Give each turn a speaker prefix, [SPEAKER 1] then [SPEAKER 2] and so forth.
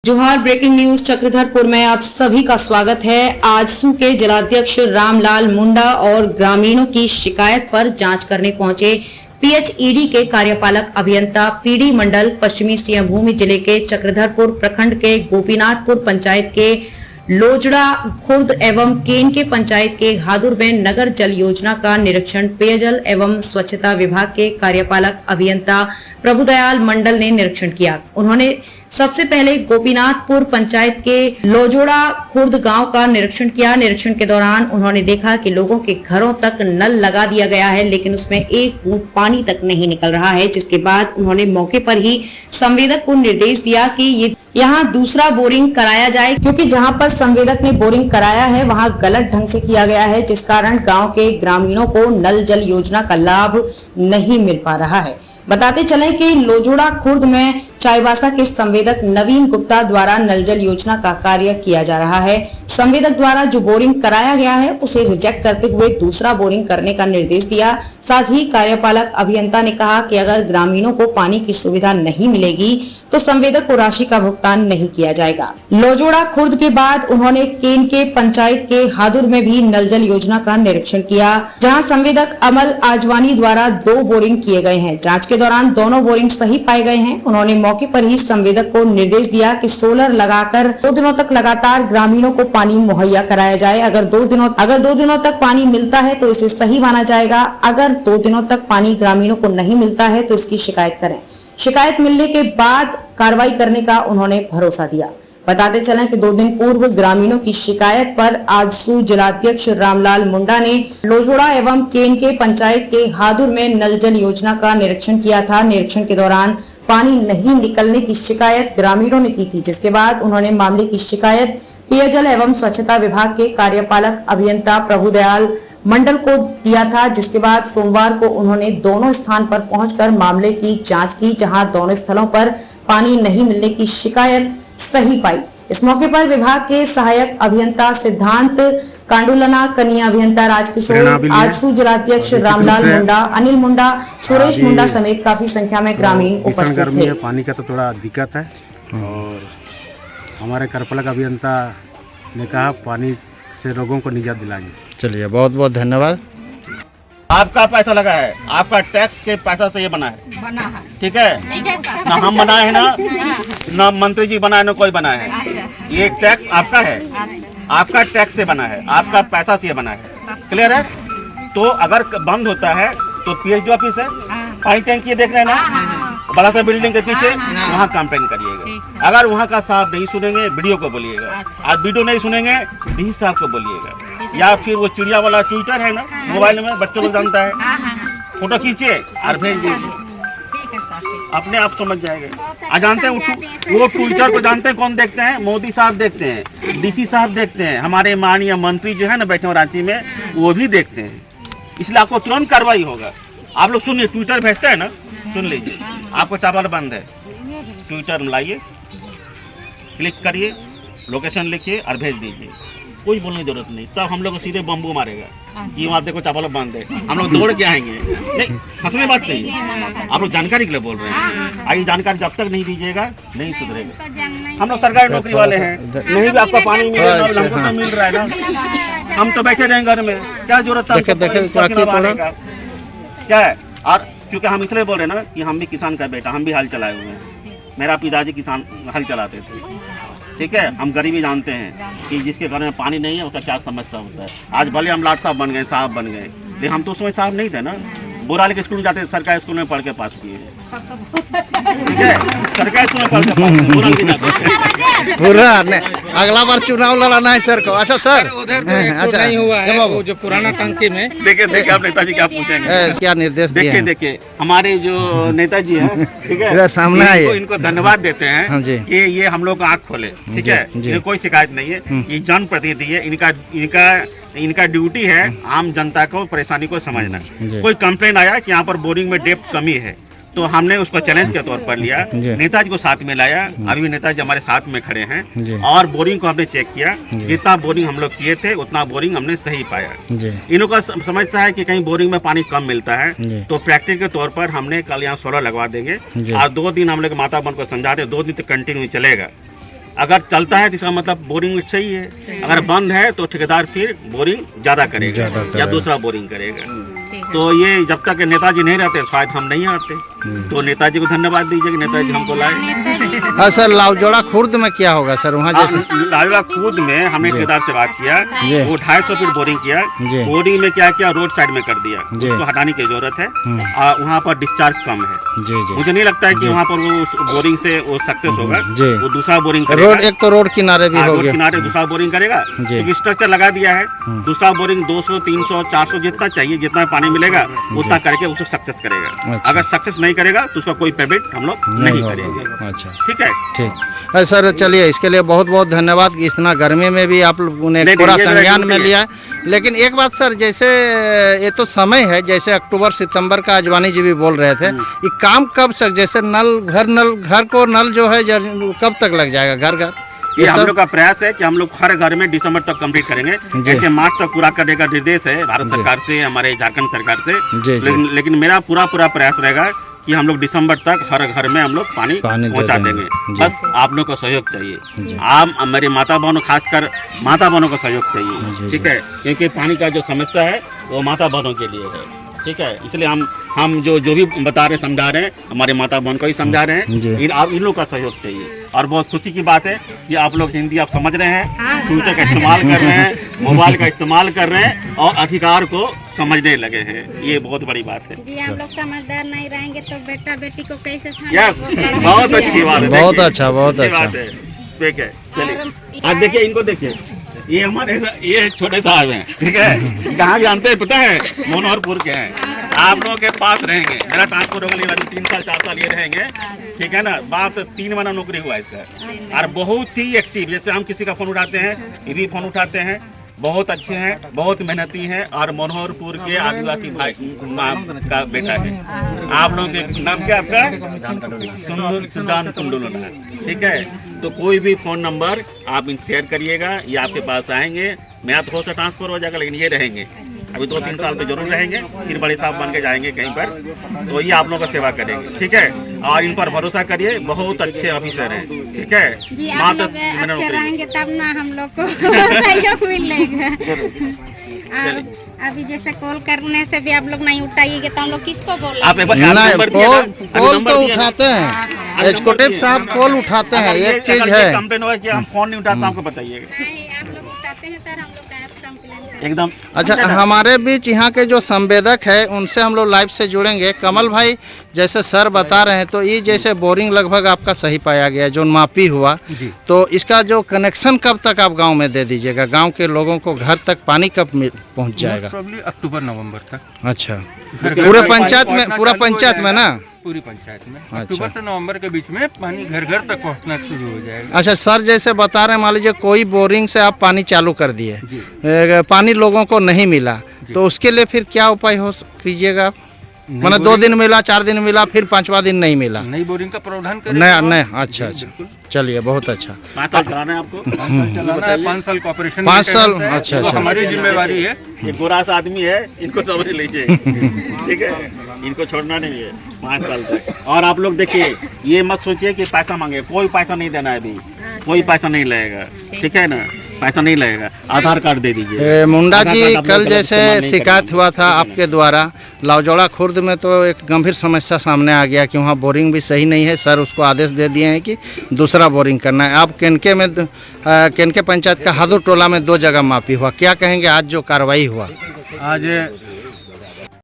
[SPEAKER 1] जोहार। Breaking news Chakradharpur में आप सभी का स्वागत है। आजसू के जिलाध्यक्ष रामलाल मुंडा और ग्रामीणों की शिकायत पर जांच करने पहुंचे पीएचईडी के कार्यपालक अभियंता पीडी मंडल पश्चिमी सिंहभूम जिले के चक्रधरपुर प्रखंड के गोपीनाथपुर पंचायत के लोजड़ा खुर्द एवं केन के पंचायत के हादुर में नगर जल योजना का निरीक्षण पेयजल एवं स्वच्छता विभाग के कार्यपालक अभियंता प्रभुदयाल मंडल ने निरीक्षण किया। उन्होंने सबसे पहले गोपीनाथपुर पंचायत के लोजोड़ा खुर्द गांव का निरीक्षण किया। निरीक्षण के दौरान उन्होंने देखा कि लोगों के घरों तक नल लगा दिया गया है, लेकिन उसमें एक बूंद पानी तक नहीं निकल रहा है। जिसके बाद उन्होंने मौके पर ही संवेदक को निर्देश दिया कि यहाँ दूसरा बोरिंग कराया जाए, क्योंकि जहाँ पर संवेदक ने बोरिंग कराया है वहाँ गलत ढंग से किया गया है, जिस कारण गाँव के ग्रामीणों को नल जल योजना का लाभ नहीं मिल पा रहा है। बताते चले कि लोजोड़ा खुर्द में चाईबासा के संवेदक नवीन गुप्ता द्वारा नल जल योजना का कार्य किया जा रहा है। संवेदक द्वारा जो बोरिंग कराया गया है उसे रिजेक्ट करते हुए दूसरा बोरिंग करने का निर्देश दिया। साथ ही कार्यपालक अभियंता ने कहा कि अगर ग्रामीणों को पानी की सुविधा नहीं मिलेगी तो संवेदक को राशि का भुगतान नहीं किया जाएगा। लोजोड़ा खुर्द के बाद उन्होंने केन के पंचायत के हादुर में भी नल जल योजना का निरीक्षण किया, जहां संवेदक अमल आजवानी द्वारा 2 बोरिंग किए गए हैं। जांच के दौरान दोनों बोरिंग सही पाए गए हैं। उन्होंने मौके पर ही संवेदक को निर्देश दिया कि सोलर लगाकर 2 दिनों तक लगातार ग्रामीणों को पानी मुहैया कराया जाए। अगर 2 दिनों तक पानी मिलता है तो इसे सही माना जाएगा। अगर 2 दिनों तक पानी ग्रामीणों को नहीं मिलता है तो इसकी शिकायत करें। शिकायत मिलने के बाद कार्रवाई करने का उन्होंने भरोसा दिया। बताते चलें कि 2 दिन पूर्व ग्रामीणों की शिकायत पर आजसू जिलाध्यक्ष रामलाल मुंडा ने लोजोड़ा एवं केन के पंचायत के हादुर में नल जल योजना का निरीक्षण किया था। निरीक्षण के दौरान पानी नहीं निकलने की शिकायत ग्रामीणों ने की थी, जिसके बाद उन्होंने मामले की शिकायत पेयजल एवं स्वच्छता विभाग के कार्यपालक अभियंता प्रभुदयाल मंडल को दिया था। जिसके बाद सोमवार को उन्होंने दोनों स्थान पर पहुंचकर मामले की जांच की, जहां दोनों स्थलों पर पानी नहीं मिलने की शिकायत सही पाई। इस मौके पर विभाग के सहायक अभियंता सिद्धांत कांडुलना, कनिया अभियंता राजकिशोर, आजसू जिलाध्यक्ष रामलाल मुंडा, अनिल मुंडा, सुरेश मुंडा समेत काफी संख्या में ग्रामीण उपस्थित थे।
[SPEAKER 2] पानी का तो थोड़ा दिक्कत है और हमारे कार्यपालक अभियंता ने कहा पानी से लोगों को निजात दिलाएंगे।
[SPEAKER 3] चलिए, बहुत बहुत धन्यवाद।
[SPEAKER 4] आपका पैसा लगा है, आपका टैक्स के पैसा से ये बना है, ठीक है ना? हम बनाए हैं ना मंत्री जी बनाए, ना कोई बनाए है। ये टैक्स आपका है, आपका टैक्स से बना है, आपका पैसा से ये बना है। क्लियर है? तो अगर बंद होता है तो पीएचडी ऑफिस है, पानी टैंकी देख रहे हैं ना, बड़ा सा बिल्डिंग के पीछे, वहाँ कंप्लेन करिएगा। अगर वहाँ का साहब नहीं सुनेंगे वीडियो को बोलिएगा, आज वीडियो नहीं सुनेंगे डी साहब को बोलिएगा, या फिर वो चिड़िया वाला ट्विटर है ना मोबाइल में, बच्चों को जानता है, फोटो खींचिए और भेज दीजिए, अपने आप समझ जाएंगे। आज जानते हैं वो ट्विटर को जानते हैं, कौन देखते हैं? मोदी साहब देखते हैं, डीसी साहब देखते हैं, हमारे माननीय मंत्री जो है ना बैठे रांची में, वो भी देखते हैं। इसलिए आपको तुरंत कार्रवाई होगा। आप लोग सुनिए, ट्विटर भेजते हैं ना, सुन लीजिए, आपको टावर बंद है, ट्विटर में लाइए, क्लिक करिए, लोकेशन लिखिए और भेज दीजिए। कोई बोलने की जरूरत नहीं, तब हम लोग को सीधे बम्बू मारेगा कि वहाँ देखो चावल बंद है, हम लोग दौड़ के आएंगे। नहीं, हंसने बात नहीं, आप लोग जानकारी के लिए बोल रहे हैं। आई जानकारी जब तक नहीं दीजिएगा नहीं सुधरेगा। हम लोग सरकारी नौकरी वाले हैं, नहीं भी आपका पानी मिल रहा है, हमको तो मिल रहा है ना, हम तो बैठे रहेंगे घर में, क्या जरूरत है क्या है? और क्योंकि हम इसलिए बोल रहे हैं ना कि हम भी किसान का बेटा, हम भी हल चलाए हुए हैं, मेरा पिताजी किसान हल चलाते थे, ठीक है? हम गरीबी जानते हैं कि जिसके घर में पानी नहीं है उसका क्या समस्या होता है। आज भले हम लाट साहब बन गए, साहब बन गए, लेकिन हम तो उसमें साहब नहीं थे ना। बोराली के स्कूल में जाते, सरकारी स्कूल में पढ़ के पास किए, ठीक है? सरकारी स्कूल में पढ़ के पास, बोराली जाते
[SPEAKER 3] पूरा अगला बार चुनाव लड़ाना है सर को। अच्छा सर,
[SPEAKER 5] अच्छा नहीं हुआ है वो जो पुराना टंकी में।
[SPEAKER 4] देखिए आप नेताजी क्या पूछेंगे,
[SPEAKER 3] क्या निर्देश दिए?
[SPEAKER 4] देखिए हमारे जो नेताजी हैं, ठीक है,
[SPEAKER 3] सामने
[SPEAKER 4] इनको धन्यवाद देते हैं कि ये हम लोग आँख खोले, ठीक है? ये कोई शिकायत नहीं है, ये जनप्रतिनिधि है, इनका ड्यूटी है आम जनता को परेशानी को समझना। कोई कंप्लेन आया कि यहाँ पर बोरिंग में डेप्थ कमी है, तो हमने उसको चैलेंज के तौर पर लिया, नेताजी को साथ में लाया। अभी नेताजी हमारे साथ में खड़े हैं और बोरिंग को हमने चेक किया, जितना बोरिंग हम लोग किए थे उतना बोरिंग हमने सही पाया। इन्हों का समझता है कि कहीं बोरिंग में पानी कम मिलता है, तो प्रैक्टिस के तौर पर हमने कल यहाँ सोलर लगवा देंगे और 2 दिन हम लोग माता बन को समझा दे, 2 दिन तक कंटिन्यू चलेगा। अगर चलता है तो इसका मतलब बोरिंग सही है, अगर बंद है तो ठेकेदार फिर बोरिंग ज्यादा करेगा या दूसरा बोरिंग करेगा। तो ये जब तक नेताजी नहीं रहते शायद हम नहीं आते। तो नेताजी को धन्यवाद दीजिए कि नेताजी हमको लाए।
[SPEAKER 3] हाँ सर, लावजोड़ा खुर्द में क्या होगा सर वहाँ जैसे?
[SPEAKER 4] लालवा खुद में हमने ठेकेदार से बात किया, वो 250 फीट बोरिंग किया। बोरिंग में क्या किया, रोड साइड में कर दिया, उसको हटाने की जरूरत है। वहाँ पर डिस्चार्ज कम है। मुझे नहीं लगता है कि वहाँ पर वो बोरिंग से वो सक्सेस होगा। वो दूसरा बोरिंग करेगा।
[SPEAKER 3] रोड एक तो रोड किनारे भी हो गया,
[SPEAKER 4] रोड किनारे दूसरा बोरिंग करेगा, क्योंकि स्ट्रक्चर लगा दिया है। दूसरा बोरिंग 200, 300, 400 जितना चाहिए, जितना पानी मिलेगा उतना करके उसको सक्सेस करेगा। अगर सक्सेस नहीं करेगा तो उसका कोई पेमेंट हम लोग नहीं करेंगे।
[SPEAKER 3] अच्छा,
[SPEAKER 4] ठीक है,
[SPEAKER 3] ठीक। सर चलिए, इसके लिए बहुत बहुत धन्यवाद कि इतना गर्मी में भी आप लोगों ने पूरा संज्ञान में लिया है। लेकिन एक बात सर, जैसे ये तो समय है, जैसे अक्टूबर सितंबर का अजवानी जी भी बोल रहे थे, ये काम कब तक, जैसे घर को नल जो है कब तक लग जाएगा घर?
[SPEAKER 4] ये हम लोग का प्रयास है कि हम लोग हर घर में दिसंबर तक कंप्लीट करेंगे। जैसे मार्च तक पूरा करने का निर्देश है भारत सरकार से, हमारे झारखंड सरकार से। लेकिन मेरा पूरा प्रयास रहेगा कि हम लोग दिसंबर तक हर घर में हम लोग पानी पहुंचा देंगे। बस आप लोग का सहयोग चाहिए। आप मेरे माता बहनों, खासकर माता बहनों का सहयोग चाहिए, ठीक है, क्योंकि पानी का जो समस्या है वो माता बहनों के लिए है। ठीक है, इसलिए हम जो भी बता रहे, समझा रहे हैं, हमारे माता बहन को ही समझा रहे हैं। आप इन लोगों का सहयोग चाहिए। और बहुत खुशी की बात है कि आप लोग हिंदी आप समझ रहे हैं, ट्विटर का इस्तेमाल कर रहे हैं, मोबाइल का इस्तेमाल कर रहे हैं और अधिकार को समझने लगे हैं। ये बहुत बड़ी बात है
[SPEAKER 6] जी। हम लोग समझदार नहीं रहेंगे तो बेटा बेटी को कैसे?
[SPEAKER 4] यस, बहुत अच्छी बात है,
[SPEAKER 3] बहुत अच्छा, बहुत अच्छा
[SPEAKER 4] बात है। ठीक है, चलिए आप देखिए, इनको देखिए, ये हमारे ये छोटे साहब हैं, ठीक है, कहाँ जानते हैं पता है? मनोहरपुर के हैं। आप लोगों के पास रहेंगे, मेरा ट्रांसफर होगा 3 साल 4 साल ये रहेंगे, ठीक है ना। बाप 3 महीना नौकरी हुआ इसका, और बहुत ही एक्टिव। जैसे हम किसी का फोन उठाते हैं, ये भी फोन उठाते हैं, बहुत अच्छे हैं, बहुत मेहनती हैं, और मनोहरपुर के आदिवासी भाई का बेटा है। आप लोगों के नाम क्या आपका? सिद्धांत कुंडुलना, ठीक है। तो कोई भी फोन नंबर आप इन शेयर करिएगा, ये आपके पास आएंगे। मैं तो थोड़ा सा ट्रांसफर हो जाएगा, लेकिन ये रहेंगे अभी 2-3 साल तो जरूर रहेंगे, फिर बड़े साहब बन के जाएंगे कहीं पर। तो ये आप लोगों का सेवा करेंगे, ठीक है। और इन पर भरोसा करिए, बहुत अच्छे ऑफिसर हैं, ठीक है।
[SPEAKER 6] जी, आप लोग अच्छे रहेंगे तब ना हम लोग को सहयोग मिलेगा। और अभी जैसे कॉल करने से भी आप लोग नहीं उठाइएगा तो हम लोग किसको बोलेंगे?
[SPEAKER 4] आप
[SPEAKER 3] कॉल तो उठाते हैं, एग्जीक्यूटिव साहब कॉल उठाते हैं। एक चीज है,
[SPEAKER 4] कंप्लेन हुआ कि हम फोन नहीं उठाते, आपको बताइएगा।
[SPEAKER 6] नहीं, आप लोग उठाते हैं सर, हम लोग
[SPEAKER 4] एकदम
[SPEAKER 3] अच्छा। हमारे बीच यहाँ के जो संवेदक है उनसे हम लोग लाइव से जुड़ेंगे। कमल भाई, जैसे सर बता रहे हैं, तो ये जैसे बोरिंग लगभग आपका सही पाया गया, जो मापी हुआ, तो इसका जो कनेक्शन कब तक आप गांव में दे दीजिएगा? गांव के लोगों को घर तक पानी कब पहुंच जाएगा?
[SPEAKER 2] अक्टूबर नवंबर तक।
[SPEAKER 3] अच्छा, पूरे पंचायत में, पूरा पंचायत में ना?
[SPEAKER 2] पूरी पंचायत में अक्टूबर से नवंबर के बीच में पानी घर घर तक पहुंचना शुरू हो जाएगा।
[SPEAKER 3] अच्छा सर, जैसे बता रहे हैं, मान लीजिए कोई बोरिंग से आप पानी चालू कर दिए, पानी लोगों को नहीं मिला, तो उसके लिए फिर क्या उपाय हो कीजिएगा? मतलब 2 दिन मिला, 4 दिन मिला, फिर 5वां दिन नहीं मिला,
[SPEAKER 2] नई बोरिंग का प्रावधान करें।
[SPEAKER 3] नया। अच्छा, चलिए, बहुत अच्छा।
[SPEAKER 4] 5 साल चलाना है आपको,
[SPEAKER 2] चलाना है 5 साल कॉर्पोरेशन,
[SPEAKER 3] 5 साल। अच्छा,
[SPEAKER 2] हमारी जिम्मेवारी है।
[SPEAKER 4] ये गोरा सा आदमी है, इनको समझ लीजिए, ठीक है, इनको छोड़ना नहीं है 5 साल तक। और आप लोग देखिए, ये मत सोचिए कि पैसा मांगे, कोई पैसा नहीं देना है अभी, कोई पैसा नहीं लगेगा, ठीक है ना, पैसा नहीं लगेगा। आधार कार्ड दे दीजिए।
[SPEAKER 3] मुंडा जी, कल जैसे शिकायत हुआ था आपके द्वारा, लावजोड़ा खुर्द में तो एक गंभीर समस्या सामने आ गया कि वहाँ बोरिंग भी सही नहीं है। सर उसको आदेश दे दिए हैं कि दूसरा बोरिंग करना है। आप केनके में, केनके पंचायत का हादुर टोला में 2 जगह मापी हुआ, क्या कहेंगे आज जो कार्रवाई हुआ?
[SPEAKER 2] आज